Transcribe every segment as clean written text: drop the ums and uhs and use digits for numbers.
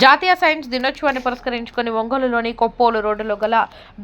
జాతీయ సైన్స్ దినోత్సవాన్ని పురస్కరించుకుని ఒంగోలులోని కొప్పోలు రోడ్డులో గల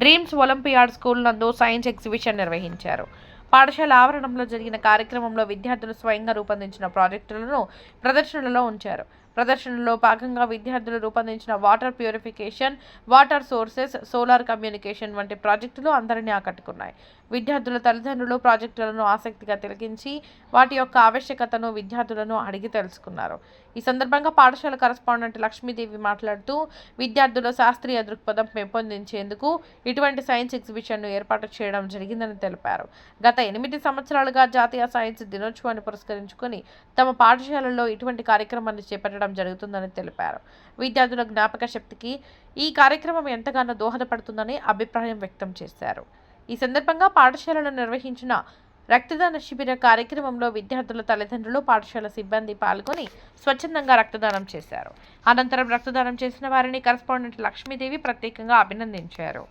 డ్రీమ్స్ ఒలింపియాడ్ స్కూల్ నందు సైన్స్ ఎగ్జిబిషన్ నిర్వహించారు. పాఠశాల ఆవరణంలో జరిగిన కార్యక్రమంలో విద్యార్థులు స్వయంగా రూపొందించిన ప్రాజెక్టులను ప్రదర్శనలో ఉంచారు. ప్రదర్శనలో భాగంగా విద్యార్థులు రూపొందించిన water purification, water sources, solar communication వంటి ప్రాజెక్టులు అందరినీ ఆకట్టుకున్నాయి. విద్యార్థుల తల్లిదండ్రులు ప్రాజెక్టులను ఆసక్తిగా తిలకించి వాటి యొక్క ఆవశ్యకతను విద్యార్థులను అడిగి తెలుసుకున్నారు. ఈ సందర్భంగా పాఠశాల కరెస్పాండెంట్ లక్ష్మీదేవి మాట్లాడుతూ విద్యార్థుల శాస్త్రీయ దృక్పథం పెంపొందించేందుకు ఇటువంటి సైన్స్ ఎగ్జిబిషన్ను ఏర్పాటు చేయడం జరిగిందని తెలిపారు. గత 8 సంవత్సరాలుగా జాతీయ సైన్స్ దినోత్సవాన్ని పురస్కరించుకొని తమ పాఠశాలల్లో ఇటువంటి కార్యక్రమాన్ని చేపట్టడం జరుగుతుందని తెలిపారు. విద్యార్థుల జ్ఞాపక శక్తికి ఈ కార్యక్రమం ఎంతగానో దోహదపడుతుందని అభిప్రాయం వ్యక్తం చేశారు. ఈ సందర్భంగా పాఠశాలలో నిర్వహించిన రక్తదాన శిబిర కార్యక్రమంలో విద్యార్థుల తల్లిదండ్రులు, పాఠశాల సిబ్బంది పాల్గొని స్వచ్ఛందంగా రక్తదానం చేశారు. అనంతరం రక్తదానం చేసిన వారిని కరెస్పాండెంట్ లక్ష్మీదేవి ప్రత్యేకంగా అభినందించారు.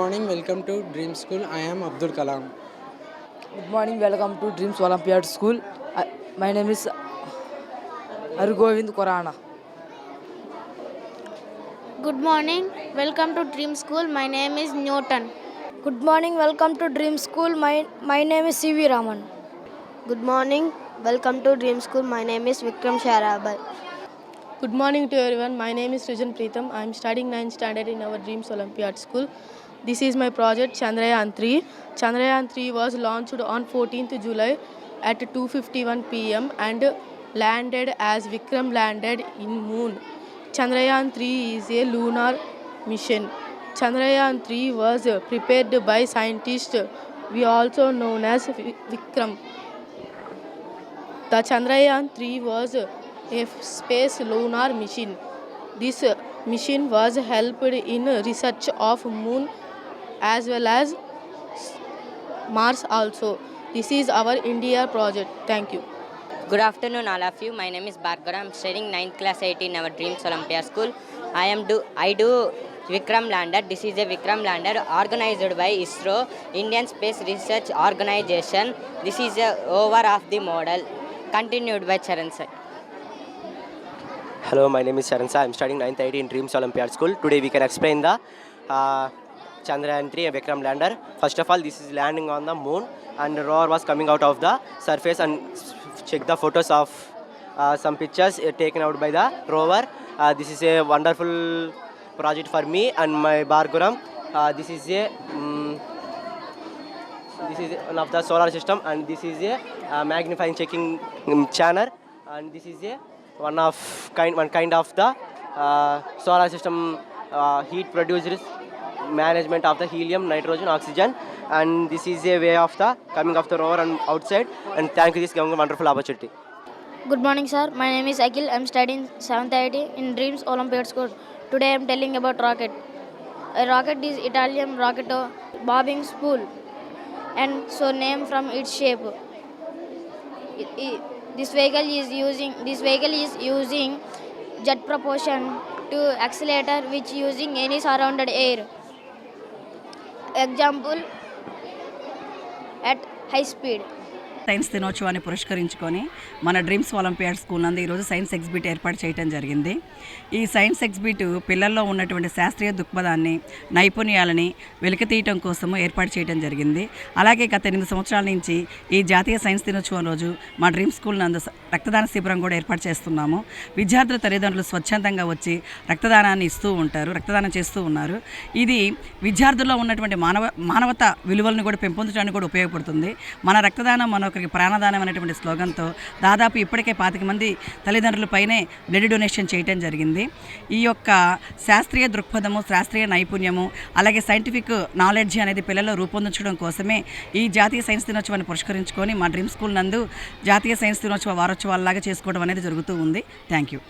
morning, welcome to Dream School. I am Abdul Kalam. Good morning, welcome to Dreams Olympiad School. My name is Argovind Korana. Good morning, welcome to Dream School. My name is Newton. Good morning, welcome to Dream School. My name is C.V. Raman. Good morning, welcome to Dream School. My name is Vikram Sharabai. Good morning to everyone. My name is Srijan Preetham. I am studying 9th standard in our Dreams Olympiad School. This is my project Chandrayaan 3. Chandrayaan 3 was launched on 14th July at 2:51 p.m. and landed as Vikram landed in moon. Chandrayaan 3 is a lunar mission. Chandrayaan 3 was prepared by scientists we also known as Vikram. The Chandrayaan 3 was a space lunar mission. This mission was helped in research of moon as well as Mars also. This is our India project. Thank you. Good afternoon, all of you. My name is Bhargava. I'm studying 9th class 8 in our Dreams Olympiad School. I do Vikram lander. This is a Vikram lander organized by ISRO, Indian Space Research Organization. This is a over of the model. Continued by Charan sir. Hello, my name is Charan sir. I'm studying 9th 8 in Dreams Olympiad School. Today we can explain the Chandrayaan 3 Vikram lander. First of all, this is landing on the moon and the rover was coming out of the surface, and check the photos of some pictures taken out by the rover. This is a wonderful project for me and my Bhargaram. This is one of the solar system, and this is a magnifying checking channel, and this is one kind of the solar system heat producers management of the helium, nitrogen, oxygen, and this is a way of the coming of the rover and outside. And thank you, this giving a wonderful opportunity. Good morning, sir. My name is Akhil. I'm studying 7th IT in Dreams Olympiad School. Today I'm telling about rocket. A rocket is Italian rocketo bobbing spool, and so named from its shape. This vehicle is using jet propulsion to accelerator, which using any surrounded air. Example, at high speed. Science దినోత్సవాన్ని పురస్కరించుకొని మన dreams olympiad school నందు ఈరోజు science exhibit ఏర్పాటు చేయడం జరిగింది. ఈ science exhibit పిల్లల్లో ఉన్నటువంటి శాస్త్రీయ దృక్పథాన్ని, నైపుణ్యాలని వెలికితీయటం కోసము ఏర్పాటు చేయడం జరిగింది. అలాగే గత 8 సంవత్సరాల నుంచి ఈ జాతీయ సైన్స్ దినోత్సవం రోజు మా డ్రీమ్స్ స్కూల్ నందు రక్తదాన శిబిరం కూడా ఏర్పాటు చేస్తున్నాము. విద్యార్థుల తల్లిదండ్రులు స్వచ్ఛందంగా వచ్చి రక్తదానాన్ని ఇస్తూ ఉంటారు, రక్తదానం చేస్తూ ఉన్నారు. ఇది విద్యార్థుల్లో ఉన్నటువంటి మానవత విలువలను కూడా పెంపొందడానికి కూడా ఉపయోగపడుతుంది. మన రక్తదానం మనొకరికి ప్రాణదానం అనేటువంటి స్లోగన్తో దాదాపు ఇప్పటికే 25 మంది తల్లిదండ్రుల పైనే బ్లడ్ డొనేషన్ చేయటం జరిగింది. ఈ యొక్క శాస్త్రీయ దృక్పథము, శాస్త్రీయ నైపుణ్యము, అలాగే సైంటిఫిక్ నాలెడ్జ్ అనేది పిల్లల్లో రూపొందించడం కోసమే ఈ జాతీయ సైన్స్ దినోత్సవాన్ని పురస్కరించుకొని మా డ్రీమ్ స్కూల్ నందు జాతీయ సైన్స్ దినోత్సవ వారోత్సవాలలాగా చేసుకోవడం అనేది జరుగుతూ ఉంది. Thank you.